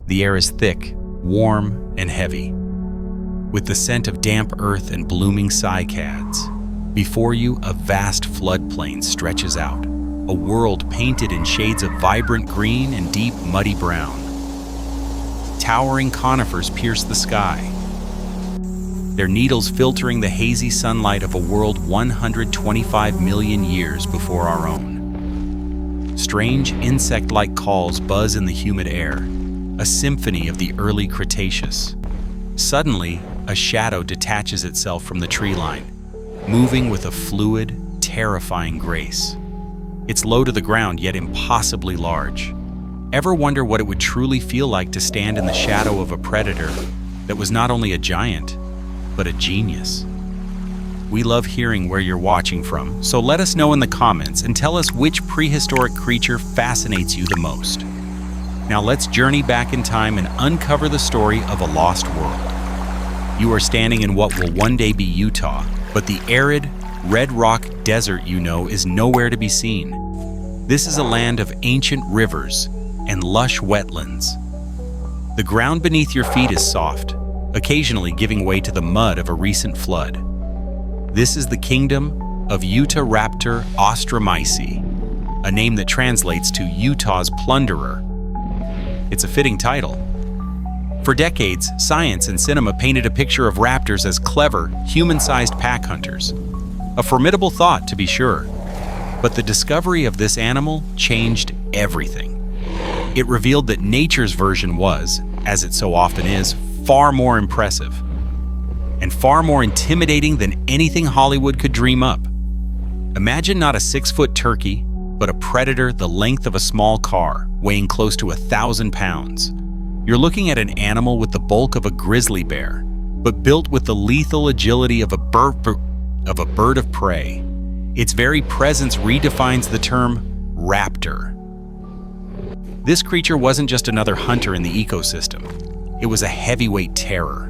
The air is thick, warm, and heavy, with the scent of damp earth and blooming cycads. Before you, a vast floodplain stretches out, a world painted in shades of vibrant green and deep, muddy brown. Towering conifers pierce the sky, their needles filtering the hazy sunlight of a world 125 million years before our own. Strange insect-like calls buzz in the humid air, a symphony of the Early Cretaceous. Suddenly, a shadow detaches itself from the tree line, moving with a fluid, terrifying grace. It's low to the ground, yet impossibly large. Ever wonder what it would truly feel like to stand in the shadow of a predator that was not only a giant, but a genius? We love hearing where you're watching from, so let us know in the comments and tell us which prehistoric creature fascinates you the most. Now let's journey back in time and uncover the story of a lost world. You are standing in what will one day be Utah, but the arid, red rock desert you know is nowhere to be seen. This is a land of ancient rivers and lush wetlands. The ground beneath your feet is soft, occasionally giving way to the mud of a recent flood. This is the kingdom of Utahraptor ostromyces, a name that translates to Utah's plunderer. It's a fitting title. For decades, science and cinema painted a picture of raptors as clever, human-sized pack hunters. A formidable thought, to be sure. But the discovery of this animal changed everything. It revealed that nature's version was, as it so often is, far more impressive and far more intimidating than anything Hollywood could dream up. Imagine not a 6-foot turkey, but a predator the length of a small car, weighing close to 1,000 pounds. You're looking at an animal with the bulk of a grizzly bear, but built with the lethal agility of a bird of prey. Its very presence redefines the term raptor. This creature wasn't just another hunter in the ecosystem. It was a heavyweight terror.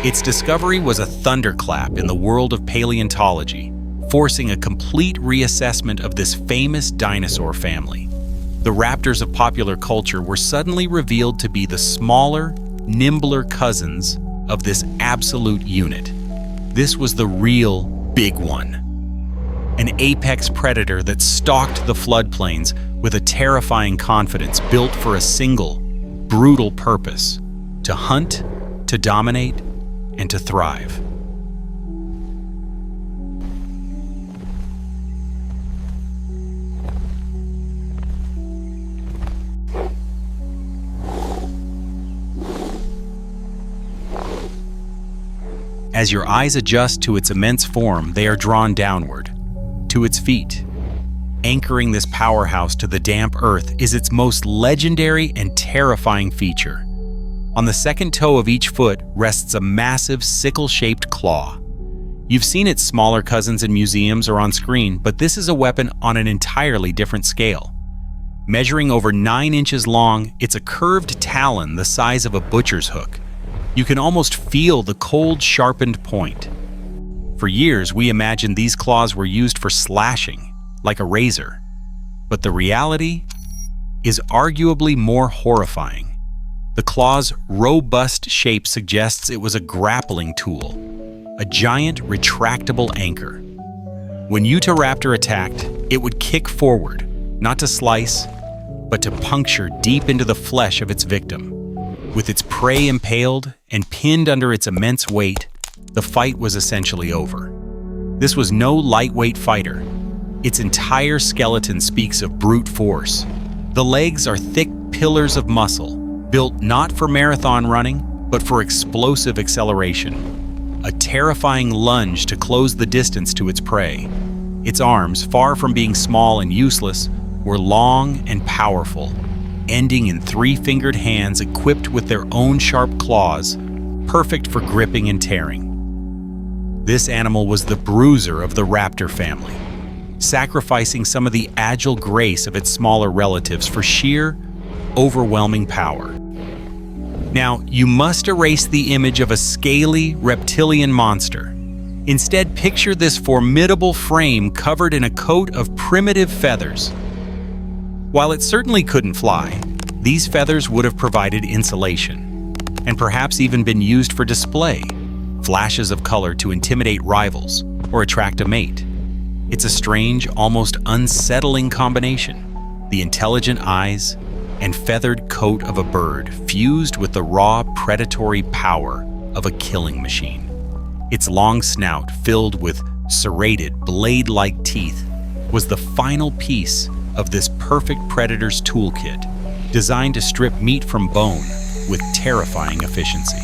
Its discovery was a thunderclap in the world of paleontology, forcing a complete reassessment of this famous dinosaur family. The raptors of popular culture were suddenly revealed to be the smaller, nimbler cousins of this absolute unit. This was the real big one. An apex predator that stalked the floodplains with a terrifying confidence built for a single, brutal purpose: to hunt, to dominate, and to thrive. As your eyes adjust to its immense form, they are drawn downward, to its feet. Anchoring this powerhouse to the damp earth is its most legendary and terrifying feature. On the second toe of each foot rests a massive sickle-shaped claw. You've seen its smaller cousins in museums or on screen, but this is a weapon on an entirely different scale. Measuring over 9 inches long, it's a curved talon the size of a butcher's hook. You can almost feel the cold, sharpened point. For years, we imagined these claws were used for slashing, like a razor. But the reality is arguably more horrifying. The claw's robust shape suggests it was a grappling tool, a giant retractable anchor. When Utahraptor attacked, it would kick forward, not to slice, but to puncture deep into the flesh of its victim. With its prey impaled and pinned under its immense weight, the fight was essentially over. This was no lightweight fighter. Its entire skeleton speaks of brute force. The legs are thick pillars of muscle, built not for marathon running, but for explosive acceleration. A terrifying lunge to close the distance to its prey. Its arms, far from being small and useless, were long and powerful, ending in 3-fingered hands equipped with their own sharp claws, perfect for gripping and tearing. This animal was the bruiser of the raptor family, sacrificing some of the agile grace of its smaller relatives for sheer, overwhelming power. Now, you must erase the image of a scaly, reptilian monster. Instead, picture this formidable frame covered in a coat of primitive feathers. While it certainly couldn't fly, These feathers would have provided insulation, and perhaps even been used for display, flashes of color to intimidate rivals or attract a mate. It's a strange, almost unsettling combination. The intelligent eyes and feathered coat of a bird fused with the raw predatory power of a killing machine. Its long snout, filled with serrated, blade-like teeth, was the final piece of this perfect predator's toolkit, designed to strip meat from bone with terrifying efficiency.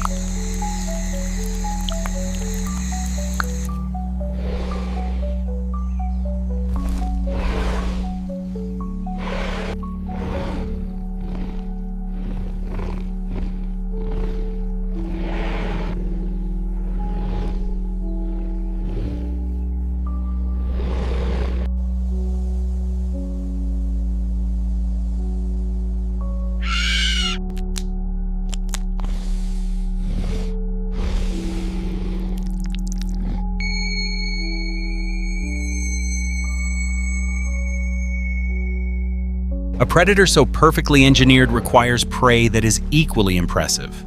A predator so perfectly engineered requires prey that is equally impressive.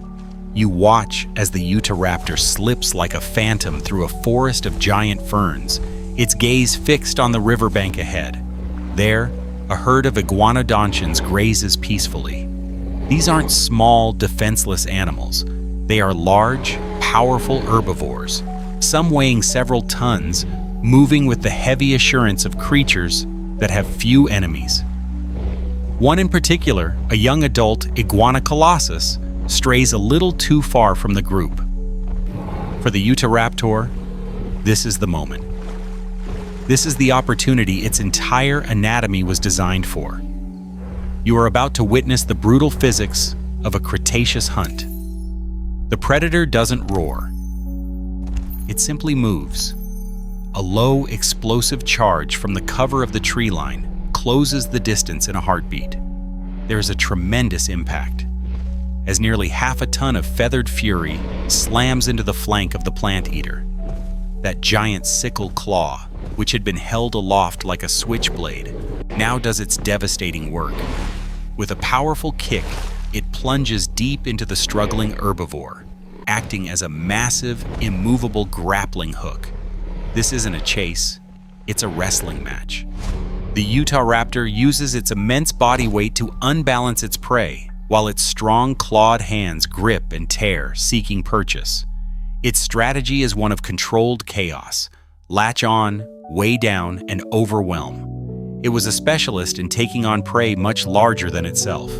You watch as the Utahraptor slips like a phantom through a forest of giant ferns, its gaze fixed on the riverbank ahead. There, a herd of iguanodontians grazes peacefully. These aren't small, defenseless animals. They are large, powerful herbivores, some weighing several tons, moving with the heavy assurance of creatures that have few enemies. One in particular, a young adult iguana colossus, strays a little too far from the group. For the Utahraptor, this is the moment. This is the opportunity its entire anatomy was designed for. You are about to witness the brutal physics of a Cretaceous hunt. The predator doesn't roar. It simply moves. A low, explosive charge from the cover of the tree line closes the distance in a heartbeat. There is a tremendous impact, as nearly half a ton of feathered fury slams into the flank of the plant eater. That giant sickle claw, which had been held aloft like a switchblade, now does its devastating work. With a powerful kick, it plunges deep into the struggling herbivore, acting as a massive, immovable grappling hook. This isn't a chase, it's a wrestling match. The Utahraptor uses its immense body weight to unbalance its prey, while its strong clawed hands grip and tear, seeking purchase. Its strategy is one of controlled chaos: latch on, weigh down, and overwhelm. It was a specialist in taking on prey much larger than itself.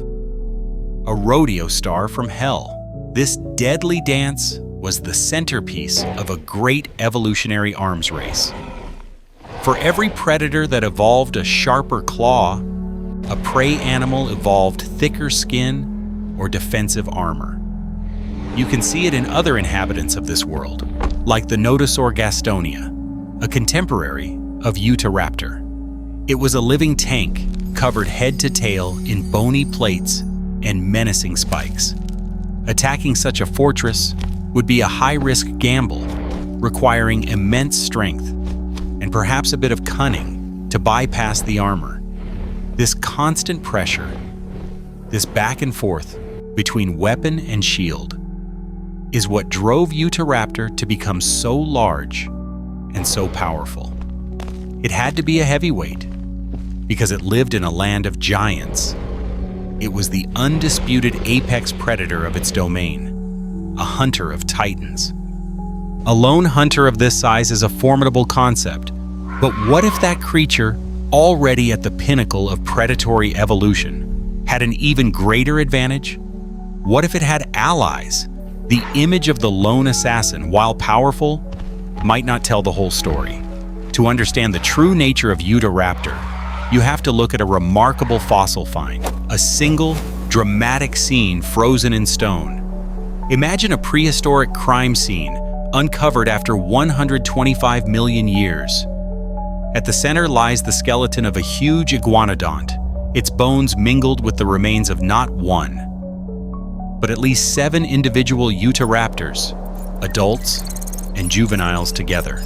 A rodeo star from hell, this deadly dance was the centerpiece of a great evolutionary arms race. For every predator that evolved a sharper claw, a prey animal evolved thicker skin or defensive armor. You can see it in other inhabitants of this world, like the Nodosaur gastonia, a contemporary of Utahraptor. It was a living tank, covered head to tail in bony plates and menacing spikes. Attacking such a fortress would be a high-risk gamble, requiring immense strength and perhaps a bit of cunning to bypass the armor. This constant pressure, this back and forth between weapon and shield, is what drove Utahraptor to become so large and so powerful. It had to be a heavyweight because it lived in a land of giants. It was the undisputed apex predator of its domain, a hunter of titans. A lone hunter of this size is a formidable concept, but what if that creature, already at the pinnacle of predatory evolution, had an even greater advantage? What if it had allies? The image of the lone assassin, while powerful, might not tell the whole story. To understand the true nature of Utahraptor, you have to look at a remarkable fossil find, a single, dramatic scene frozen in stone. Imagine a prehistoric crime scene uncovered after 125 million years. At the center lies the skeleton of a huge iguanodont, its bones mingled with the remains of not one, but at least 7 individual Utahraptors, adults and juveniles together.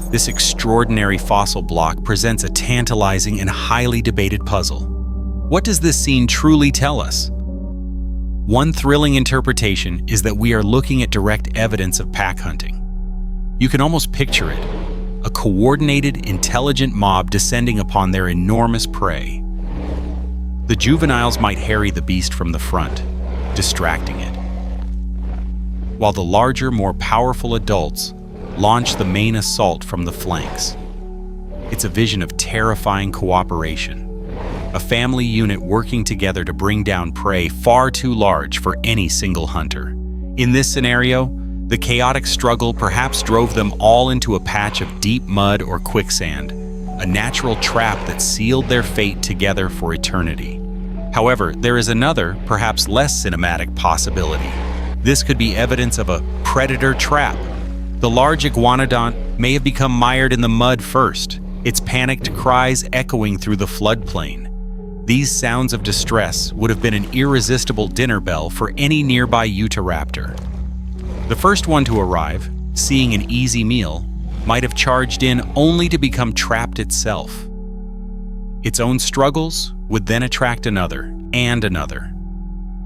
This extraordinary fossil block presents a tantalizing and highly debated puzzle. What does this scene truly tell us? One thrilling interpretation is that we are looking at direct evidence of pack hunting. You can almost picture it, a coordinated, intelligent mob descending upon their enormous prey. The juveniles might harry the beast from the front, distracting it, while the larger, more powerful adults launch the main assault from the flanks. It's a vision of terrifying cooperation, a family unit working together to bring down prey far too large for any single hunter. In this scenario, the chaotic struggle perhaps drove them all into a patch of deep mud or quicksand, a natural trap that sealed their fate together for eternity. However, there is another, perhaps less cinematic possibility. This could be evidence of a predator trap. The large iguanodont may have become mired in the mud first, its panicked cries echoing through the floodplain. These sounds of distress would have been an irresistible dinner bell for any nearby Utahraptor. The first one to arrive, seeing an easy meal, might have charged in only to become trapped itself. Its own struggles would then attract another and another,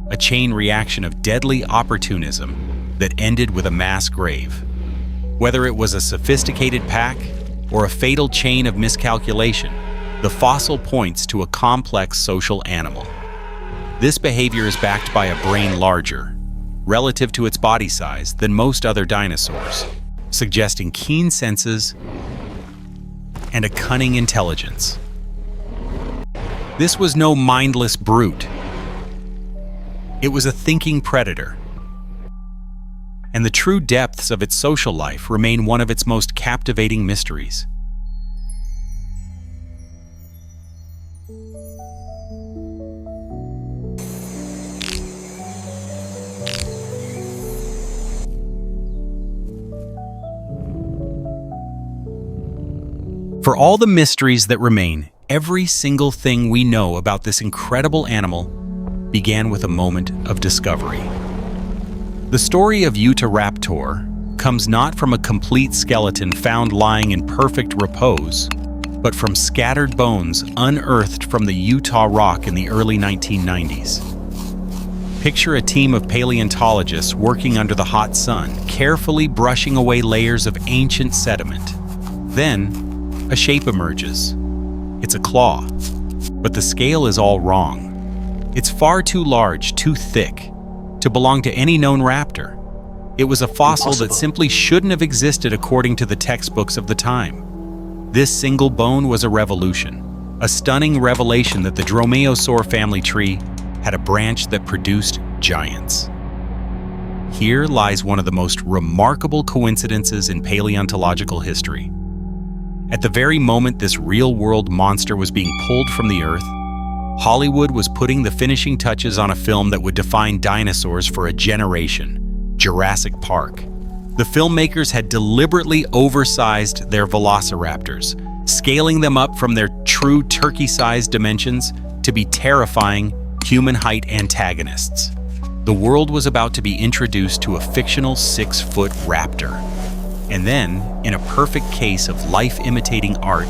a chain reaction of deadly opportunism that ended with a mass grave. Whether it was a sophisticated pack or a fatal chain of miscalculation, the fossil points to a complex social animal. This behavior is backed by a brain larger, relative to its body size, than most other dinosaurs, suggesting keen senses and a cunning intelligence. This was no mindless brute. It was a thinking predator. And the true depths of its social life remain one of its most captivating mysteries. For all the mysteries that remain, every single thing we know about this incredible animal began with a moment of discovery. The story of Utahraptor comes not from a complete skeleton found lying in perfect repose, but from scattered bones unearthed from the Utah rock in the early 1990s. Picture a team of paleontologists working under the hot sun, carefully brushing away layers of ancient sediment. Then, a shape emerges. It's a claw, but the scale is all wrong. It's far too large, too thick, to belong to any known raptor. It was a fossil that simply shouldn't have existed according to the textbooks of the time. This single bone was a revolution, a stunning revelation that the Dromaeosaur family tree had a branch that produced giants. Here lies one of the most remarkable coincidences in paleontological history. At the very moment this real-world monster was being pulled from the earth, Hollywood was putting the finishing touches on a film that would define dinosaurs for a generation, Jurassic Park. The filmmakers had deliberately oversized their velociraptors, scaling them up from their true turkey-sized dimensions to be terrifying, human-height antagonists. The world was about to be introduced to a fictional 6-foot raptor. And then, in a perfect case of life-imitating art,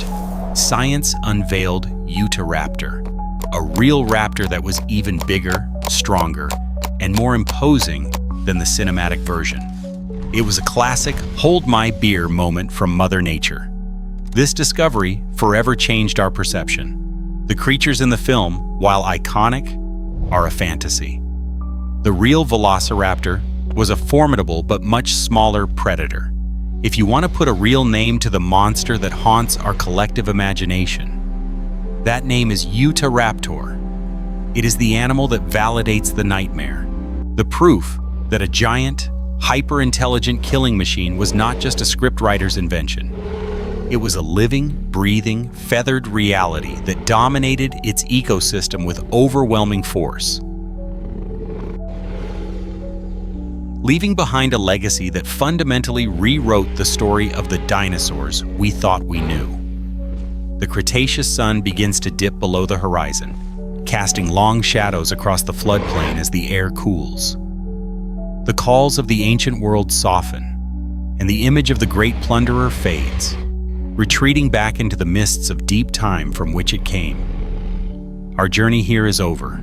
science unveiled Utahraptor, a real raptor that was even bigger, stronger, and more imposing than the cinematic version. It was a classic hold my beer moment from Mother Nature. This discovery forever changed our perception. The creatures in the film, while iconic, are a fantasy. The real velociraptor was a formidable but much smaller predator. If you want to put a real name to the monster that haunts our collective imagination, that name is Utahraptor. It is the animal that validates the nightmare, the proof that a giant, hyper-intelligent killing machine was not just a scriptwriter's invention. It was a living, breathing, feathered reality that dominated its ecosystem with overwhelming force, leaving behind a legacy that fundamentally rewrote the story of the dinosaurs we thought we knew. The Cretaceous sun begins to dip below the horizon, casting long shadows across the floodplain as the air cools. The calls of the ancient world soften, and the image of the great plunderer fades, retreating back into the mists of deep time from which it came. Our journey here is over,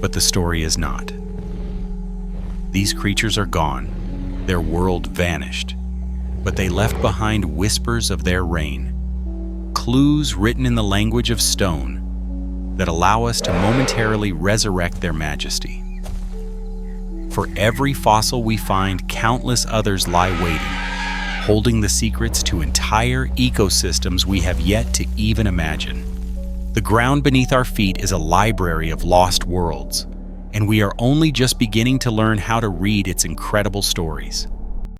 but the story is not. These creatures are gone, their world vanished, but they left behind whispers of their reign, clues written in the language of stone that allow us to momentarily resurrect their majesty. For every fossil we find, countless others lie waiting, holding the secrets to entire ecosystems we have yet to even imagine. The ground beneath our feet is a library of lost worlds, and we are only just beginning to learn how to read its incredible stories.